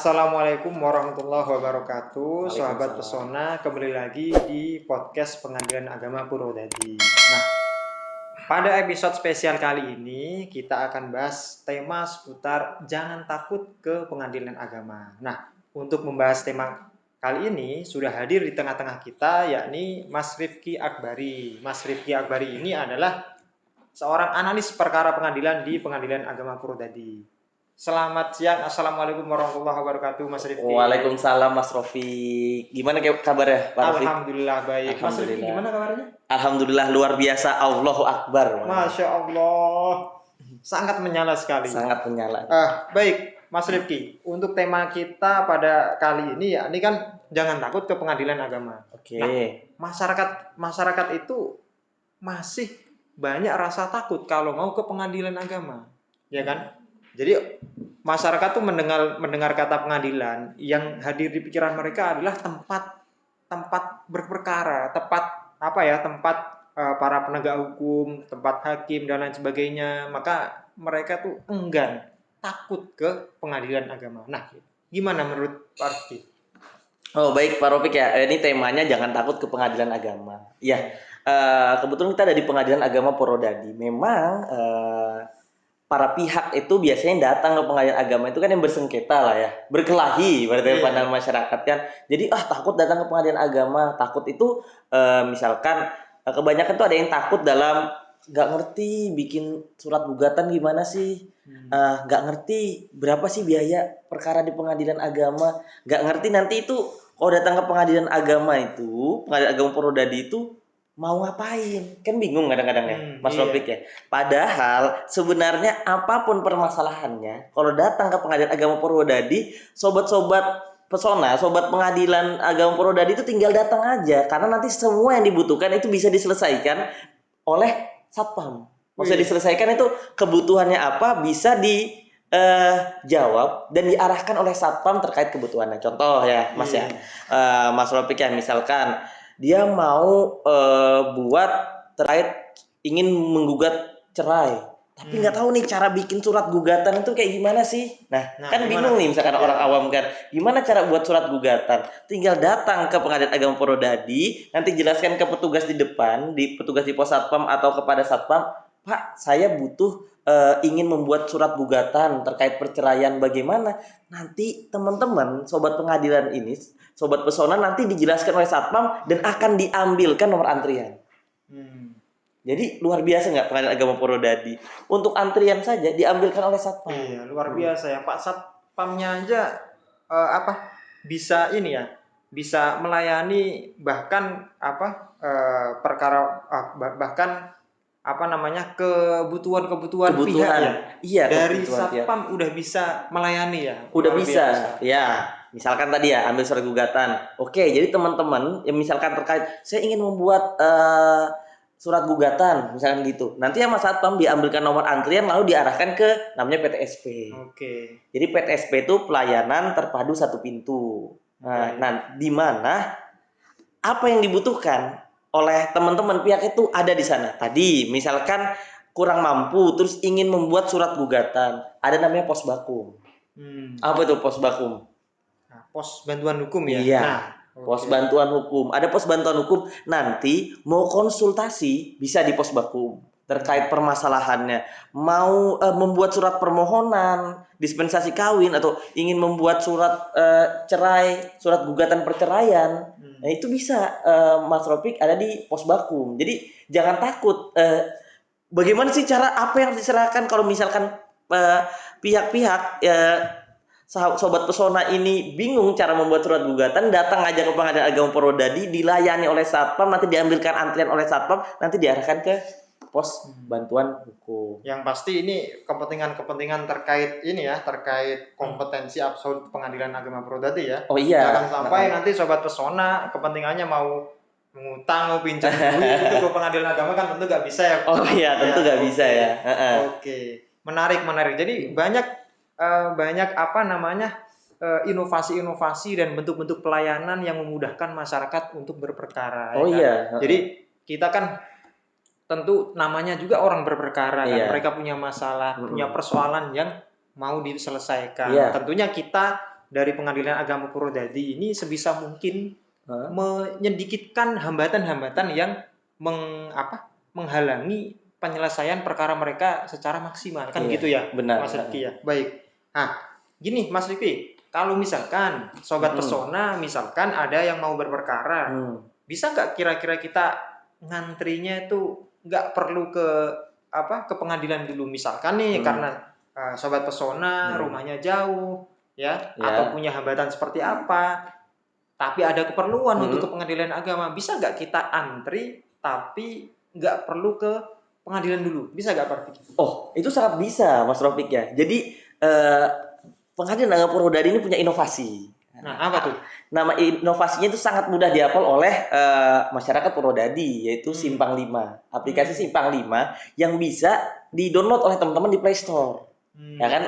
Assalamualaikum warahmatullahi wabarakatuh, sahabat Waalaikumsalam. pesona, kembali lagi di podcast Pengadilan Agama Purwodadi. Nah, pada episode spesial kali ini kita akan bahas tema seputar jangan takut ke pengadilan agama. Nah, untuk membahas tema kali ini sudah hadir di tengah-tengah kita yakni Mas Rifki Akbari. Mas Rifki Akbari ini adalah seorang analis perkara pengadilan di Pengadilan Agama Purwodadi. Selamat siang, Assalamualaikum warahmatullahi wabarakatuh, Mas Rifki. Waalaikumsalam Mas Rofi. Gimana kabarnya Pak Rofi? Alhamdulillah baik. Mas Rifki Alhamdulillah. gimana kabarnya? Alhamdulillah luar biasa. Allahu Akbar. Masya Allah, sangat menyala sekali. Sangat menyala. Baik, Mas Rifki. Untuk tema kita pada kali ini ya, ini kan jangan takut ke pengadilan agama. Oke. Nah, masyarakat itu masih banyak rasa takut kalau mau ke pengadilan agama, ya kan? Jadi masyarakat tuh mendengar kata pengadilan, yang hadir di pikiran mereka adalah tempat berperkara, tempat para penegak hukum, tempat hakim dan lain sebagainya. Maka mereka tuh enggan, takut ke pengadilan agama. Nah, gimana menurut Pak Rifki? Oh baik Pak Rofik ya, ini temanya jangan takut ke pengadilan agama. Ya, kebetulan kita ada di pengadilan agama Purwodadi. Memang para pihak itu biasanya datang ke pengadilan agama itu kan yang bersengketa lah ya, berkelahi berarti pandangan masyarakat kan. Jadi takut datang ke pengadilan agama, takut itu misalkan kebanyakan tuh ada yang takut dalam nggak ngerti bikin surat gugatan gimana sih, nggak ngerti berapa sih biaya perkara di pengadilan agama, nggak ngerti nanti itu kalau datang ke pengadilan agama itu, pengadilan agama Purwodadi itu mau ngapain? Kan bingung kadang-kadang ya, Mas Rofik ya. Padahal sebenarnya apapun permasalahannya, kalau datang ke pengadilan agama Purwodadi, sobat-sobat pesona, sobat pengadilan agama Purwodadi itu tinggal datang aja, karena nanti semua yang dibutuhkan itu bisa diselesaikan oleh satpam. Maksudnya diselesaikan itu kebutuhannya apa bisa dijawab dan diarahkan oleh satpam terkait kebutuhannya. Contoh ya, Mas ya, Mas Rofik ya, misalkan dia mau buat terkait ingin menggugat cerai, tapi nggak tahu nih cara bikin surat gugatan itu kayak gimana sih. Nah kan bingung nih misalkan orang awam kan, gimana cara buat surat gugatan? Tinggal datang ke pengadilan agama Purwodadi, nanti jelaskan ke petugas di depan, di petugas di pos satpam atau kepada satpam, Pak saya butuh ingin membuat surat gugatan terkait perceraian, bagaimana? Nanti teman-teman sobat pengadilan ini, sobat pesona nanti dijelaskan oleh satpam dan akan diambilkan nomor antrian. Jadi luar biasa nggak pengadilan agama Purwodadi? Untuk antrian saja diambilkan oleh satpam. Iya, luar biasa ya. Pak satpamnya aja bisa ini ya, bisa melayani bahkan perkara bahkan kebutuhan pihak ya. Iya, dari satpam udah bisa melayani ya. Udah bisa. Ya, misalkan tadi ya ambil surat gugatan. Oke, jadi teman-teman yang misalkan terkait saya ingin membuat surat gugatan misalkan gitu. Nanti sama satpam diambilkan nomor antrian lalu diarahkan ke namanya PTSP. Oke. Jadi PTSP itu pelayanan terpadu satu pintu. Nah, di mana apa yang dibutuhkan oleh teman-teman pihak itu ada di sana. Tadi misalkan kurang mampu terus ingin membuat surat gugatan, ada namanya pos bakum. Apa itu pos bakum? Nah, pos bantuan hukum ya. Iya. Pos bantuan hukum. Ada pos bantuan hukum. Nanti mau konsultasi bisa di pos bakum terkait permasalahannya. Mau membuat surat permohonan dispensasi kawin atau ingin membuat surat cerai, surat gugatan perceraian. Nah, itu bisa Mas Rofik ada di pos bakum. Jadi jangan takut. Bagaimana sih cara apa yang diserahkan kalau misalkan pihak-pihak sobat pesona ini bingung cara membuat surat gugatan, datang aja ke pengadilan agama Purwodadi, dilayani oleh satpam, nanti diambilkan antrian oleh satpam, nanti diarahkan ke pos bantuan hukum. Yang pasti ini kepentingan terkait ini ya, terkait kompetensi absolut pengadilan agama Purwodadi ya. Oh iya. Jangan sampai nanti sobat pesona kepentingannya mau ngutang, mau pinjam duit itu ke pengadilan agama kan tentu nggak bisa ya. Oh iya, tentu nggak bisa ya. Oke, menarik. Jadi banyak inovasi-inovasi dan bentuk-bentuk pelayanan yang memudahkan masyarakat untuk berperkara. Oh iya. Jadi kita kan tentu namanya juga orang berperkara kan. Mereka punya masalah, punya persoalan yang mau diselesaikan. Tentunya kita dari Pengadilan Agama Purwodadi ini sebisa mungkin menyedikitkan hambatan-hambatan yang menghalangi penyelesaian perkara mereka secara maksimal kan Iya, gitu ya benar. Mas Rifki ya. Baik. Nah, gini Mas Rifki, kalau misalkan Sobat Pesona misalkan ada yang mau berperkara, bisa nggak kira-kira kita ngantrinya itu nggak perlu ke pengadilan dulu misalkan nih karena Sobat Pesona rumahnya jauh ya atau punya hambatan seperti apa, tapi ada keperluan untuk ke pengadilan agama, bisa nggak kita antri tapi nggak perlu ke pengadilan dulu, bisa nggak Pak Rofik? Oh, itu sangat bisa Mas Rofik ya. Jadi Pengadilan Agama Purwodadi ini punya inovasi. Nah, apa tuh? Nama inovasinya itu sangat mudah dihafal oleh masyarakat Purwodadi, yaitu Simpang 5. Aplikasi Simpang 5 yang bisa di-download oleh teman-teman di Play Store. Ya kan?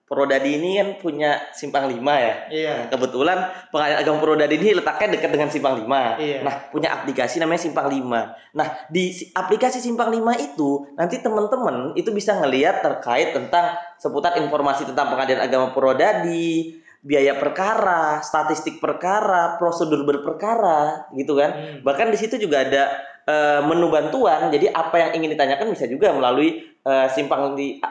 Purwodadi ini kan punya Simpang 5 ya. Iya. Nah, kebetulan Pengadilan Agama Purwodadi ini letaknya dekat dengan Simpang 5. Iya. Nah, punya aplikasi namanya Simpang 5. Nah, di aplikasi Simpang 5 itu nanti teman-teman itu bisa ngelihat terkait tentang seputar informasi tentang Pengadilan Agama Purwodadi, biaya perkara, statistik perkara, prosedur berperkara, gitu kan. Bahkan di situ juga ada menu bantuan. Jadi apa yang ingin ditanyakan bisa juga melalui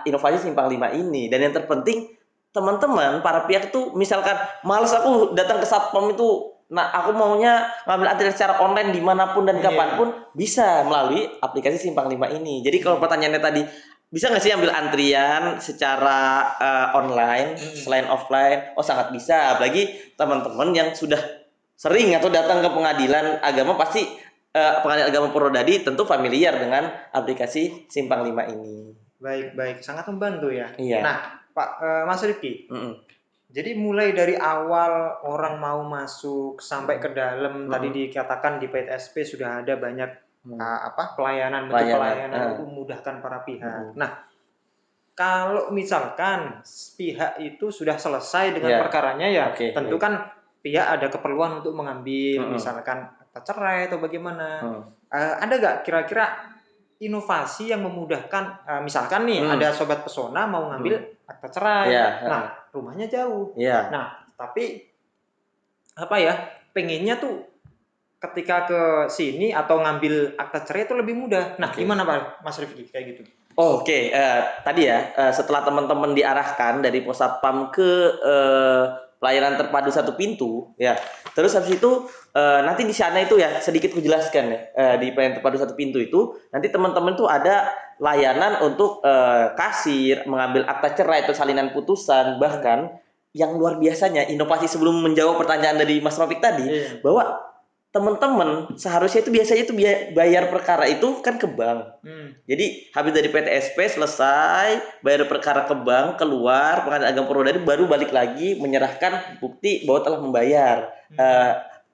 inovasi Simpang 5 ini. Dan yang terpenting teman-teman para pihak itu misalkan males aku datang ke Satpam itu, nah aku maunya ngambil antrian secara online dimanapun dan kapanpun bisa melalui aplikasi Simpang 5 ini. Jadi kalau pertanyaannya tadi bisa nggak sih ambil antrian secara online selain offline? Oh sangat bisa, apalagi teman-teman yang sudah sering atau datang ke pengadilan agama pasti Pengadilan Agama Purwodadi tentu familiar dengan aplikasi Simpang 5 ini. Baik, sangat membantu ya. Iya. Nah, Pak Mas Rifki, jadi mulai dari awal orang mau masuk sampai ke dalam tadi dikatakan di PTSP sudah ada banyak pelayanan untuk memudahkan para pihak. Nah, kalau misalkan pihak itu sudah selesai dengan perkaranya ya, tentu kan pihak ada keperluan untuk mengambil misalkan akta cerai atau bagaimana. Ada nggak kira-kira inovasi yang memudahkan, misalkan nih ada Sobat Pesona mau ngambil akta cerai, nah rumahnya jauh, nah tapi pengennya tuh ketika ke sini atau ngambil akta cerai itu lebih mudah. Nah gimana Pak Mas Rifki kayak gitu? Oke, tadi ya setelah teman-teman diarahkan dari pos satpam ke pelayanan terpadu satu pintu, ya. Terus habis itu nanti di sana itu ya sedikit kujelaskan ya di pelayanan terpadu satu pintu itu nanti teman-teman tuh ada layanan untuk kasir, mengambil akta cerai atau salinan putusan, bahkan yang luar biasanya inovasi sebelum menjawab pertanyaan dari Mas Rofik tadi bahwa teman-teman seharusnya itu biasanya itu bayar perkara itu kan ke bank. Jadi habis dari PTSP selesai bayar perkara ke bank, keluar Pengadilan Agama Purwodadi baru balik lagi menyerahkan bukti bahwa telah membayar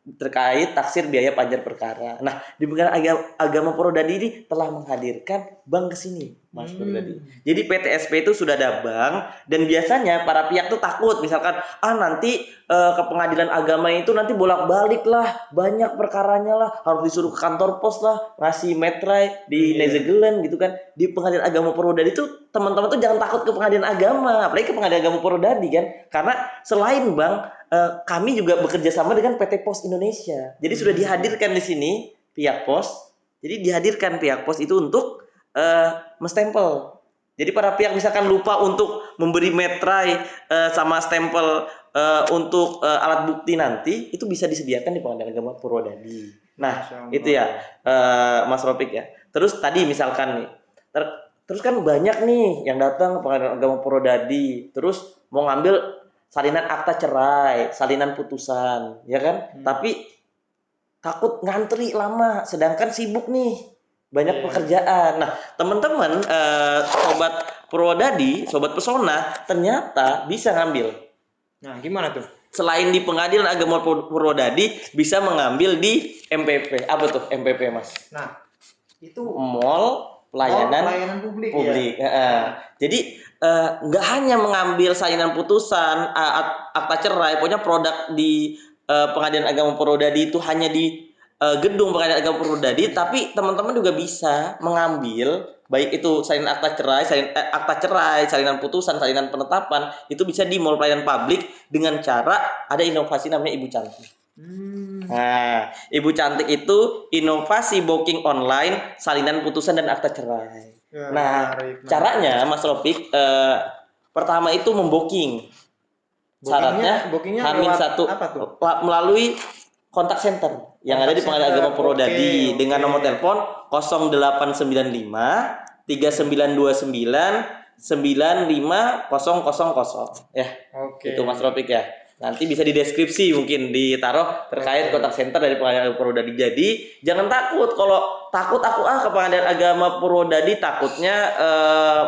terkait taksir biaya panjar perkara. Nah, di Pengadilan Agama Purwodadi ini telah menghadirkan bank ke sini, Mas Purwodadi. Jadi PTSP itu sudah ada bank dan biasanya para pihak tuh takut misalkan nanti ke pengadilan agama itu nanti bolak-balik lah, banyak perkaranya lah, harus disuruh ke kantor pos lah, ngasih metrai di Nezegelen gitu kan. Di Pengadilan Agama Purwodadi itu teman-teman tuh jangan takut ke pengadilan agama, apalagi ke Pengadilan Agama Purwodadi kan. Karena selain bank kami juga bekerja sama dengan PT Pos Indonesia. Jadi sudah dihadirkan di sini pihak pos. Jadi dihadirkan pihak pos itu untuk menstempel. Jadi para pihak misalkan lupa untuk memberi metrai sama stempel untuk alat bukti nanti itu bisa disediakan di Pengadilan Agama Purwodadi. Nah, itu ya Mas Rofik ya. Terus tadi misalkan nih, terus kan banyak nih yang datang ke Pengadilan Agama Purwodadi, terus mau ngambil salinan akta cerai, salinan putusan, ya kan? Tapi takut ngantri lama, sedangkan sibuk nih, banyak pekerjaan. Nah, teman-teman, sobat Purwodadi, sobat Pesona, ternyata bisa ngambil. Nah, gimana tuh? Selain di Pengadilan Agama Purwodadi, bisa mengambil di MPP. Apa tuh MPP, Mas? Nah, itu mall pelayanan publik. Ya? Jadi nggak hanya mengambil salinan putusan, akta cerai, pokoknya produk di Pengadilan Agama Purwodadi itu hanya di gedung Pengadilan Agama Purwodadi, tapi teman-teman juga bisa mengambil baik itu salinan akta cerai, salinan putusan, salinan penetapan, itu bisa di mall pelayanan publik dengan cara ada inovasi namanya Ibu Cantik. Nah, Ibu Cantik itu inovasi booking online, salinan putusan dan akta cerai. Ya, Nah, menarik. caranya Mas Rofik, pertama itu membooking. Syaratnya Bookingnya Hamin lewat satu apa tuh? melalui kontak center yang ada di Pengadilan Agama Purwodadi dengan nomor telepon 0895 3929 95000 ya. Itu Mas Rofik ya. Nanti bisa di deskripsi mungkin ditaruh terkait kontak center dari Pengadilan Agama Purwodadi. Jadi jangan takut kalau takut aku ke Pengadilan Agama Purwodadi takutnya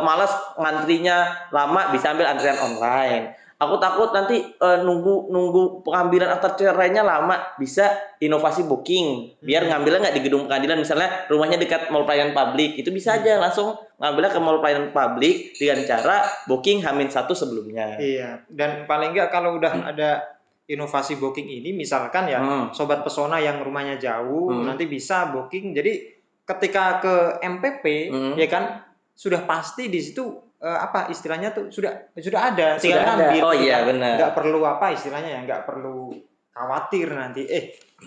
malas ngantrinya lama, bisa ambil antrian online. Aku takut nanti nunggu pengambilan akta cerainya lama, bisa inovasi booking. Biar ngambilnya nggak di gedung pengadilan, misalnya rumahnya dekat mall pelayanan publik, itu bisa aja langsung ngambilnya ke mall pelayanan publik dengan cara booking H-1 sebelumnya. Iya, dan paling nggak kalau udah ada inovasi booking ini, misalkan ya sobat pesona yang rumahnya jauh, nanti bisa booking. Jadi ketika ke MPP, ya kan sudah pasti di situ apa istilahnya tuh sudah ada, tinggal ngambil. Oh iya benar. Nggak perlu apa istilahnya ya, nggak perlu khawatir nanti.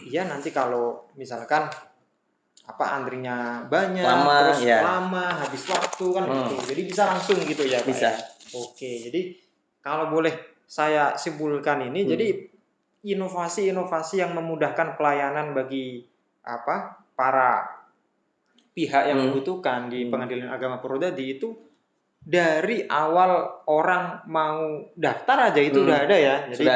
Iya nanti kalau misalkan apa antrinya banyak, lama, terus lama, habis waktu kan gitu. Jadi bisa langsung gitu ya, Pak. Bisa. Oke, jadi kalau boleh saya simpulkan ini, jadi inovasi-inovasi yang memudahkan pelayanan bagi apa para pihak yang membutuhkan di Pengadilan Agama Purwodadi itu dari awal orang mau daftar aja itu udah ada ya. Jadi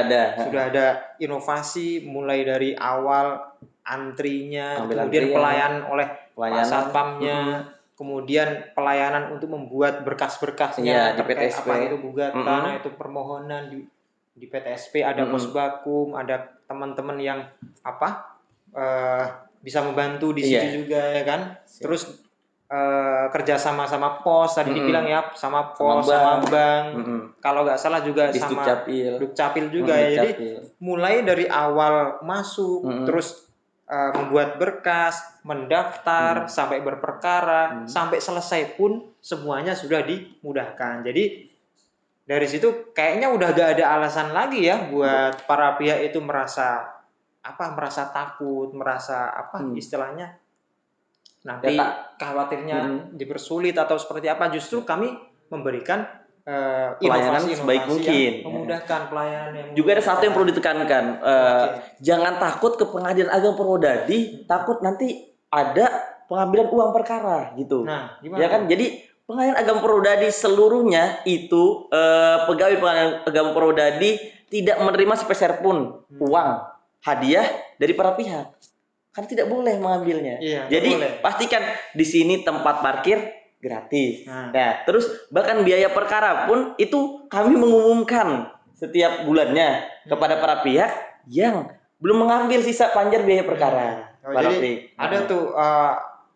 sudah ada inovasi mulai dari awal antrinya, kemudian pelayanan oleh Pak Satpamnya, kemudian pelayanan untuk membuat berkas-berkasnya terkait apa itu gugatan, itu permohonan di PTSP, ada posbakum, ada teman-teman yang apa bisa membantu di situ juga ya kan. Terus kerja sama pos tadi dibilang ya, sama pos, sama bank. Kalau nggak salah juga sama Dukcapil juga ya. Jadi mulai dari awal masuk, terus membuat berkas, mendaftar, sampai berperkara, sampai selesai pun semuanya sudah dimudahkan. Jadi dari situ kayaknya udah gak ada alasan lagi ya buat para pihak itu merasa takut, merasa istilahnya nanti khawatirnya dipersulit atau seperti apa. Justru kami memberikan pelayanan sebaik mungkin, memudahkan pelayanan yang juga ada satu yang perlu ditekankan, jangan takut ke Pengadilan Agama Purwodadi, takut nanti ada pengambilan uang perkara gitu. Nah, gimana? Ya kan, jadi Pengadilan Agama Purwodadi seluruhnya itu pegawai Pengadilan Agama Purwodadi tidak menerima sepeser pun uang hadiah dari para pihak. Kan tidak boleh mengambilnya. Jadi pastikan di sini tempat parkir gratis. Nah, terus bahkan biaya perkara pun itu kami mengumumkan setiap bulannya kepada para pihak yang belum mengambil sisa panjar biaya perkara. Jadi ada tuh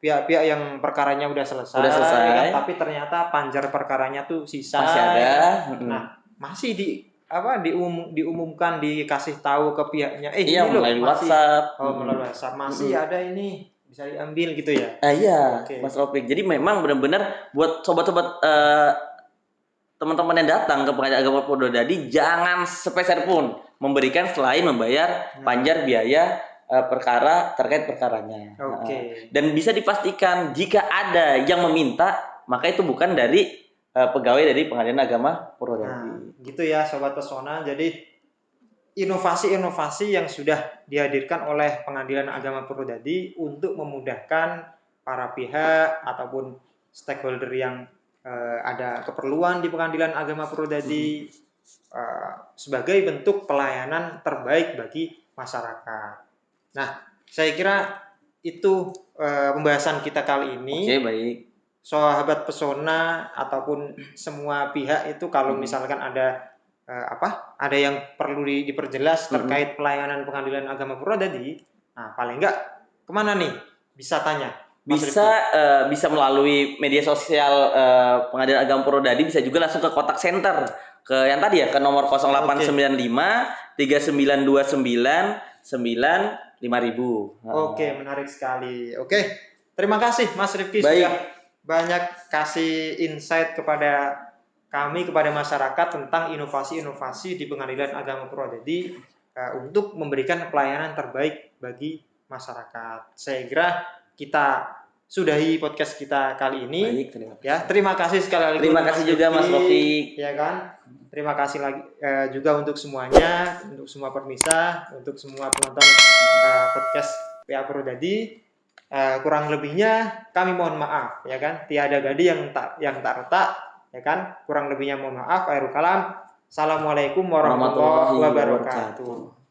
pihak-pihak yang perkaranya udah selesai kan, tapi ternyata panjar perkaranya tuh sisa. Masih ada. Nah, masih diumumkan, dikasih tahu ke pihaknya. Iya, melalui WhatsApp. Melalui WhatsApp masih ada ini, bisa diambil gitu ya. Iya, Mas Rofik. Jadi memang benar-benar buat sobat-sobat teman-teman yang datang ke Pengadilan Agama Purwodadi jangan sepeser pun memberikan selain membayar panjar biaya perkara terkait perkaranya. Dan bisa dipastikan jika ada yang meminta, maka itu bukan dari pegawai dari Pengadilan Agama Purwodadi. Gitu ya sobat pesona. Jadi inovasi-inovasi yang sudah dihadirkan oleh Pengadilan Agama Purwodadi untuk memudahkan para pihak ataupun stakeholder yang ada keperluan di Pengadilan Agama Purwodadi sebagai bentuk pelayanan terbaik bagi masyarakat. Nah, saya kira itu pembahasan kita kali ini. Oke, baik. Sahabat pesona ataupun semua pihak itu kalau misalkan ada ada yang perlu diperjelas terkait pelayanan Pengadilan Agama Purwodadi, nah paling enggak kemana nih bisa tanya? Bisa melalui media sosial Pengadilan Agama Purwodadi, bisa juga langsung ke kontak center ke yang tadi ya, ke nomor 0895 3929 5.000. Oke, menarik sekali. Oke, terima kasih Mas Rifki Baik. sudah banyak kasih insight kepada kami, kepada masyarakat tentang inovasi-inovasi di Pengadilan Agama Purwodadi untuk memberikan pelayanan terbaik bagi masyarakat. Saya kira kita sudahi podcast kita kali ini. Baik, terima kasih. Ya, terima kasih sekali lagi. Terima kasih juga Mas Rofik. Ya kan? Terima kasih lagi juga untuk semuanya, untuk semua permisa, untuk semua penonton podcast PA Purwodadi. Kurang lebihnya kami mohon maaf, ya kan? Tiada gadi yang tak retak, ya kan? Kurang lebihnya mohon maaf. Akhirul kalam. Assalamualaikum warahmatullahi wabarakatuh.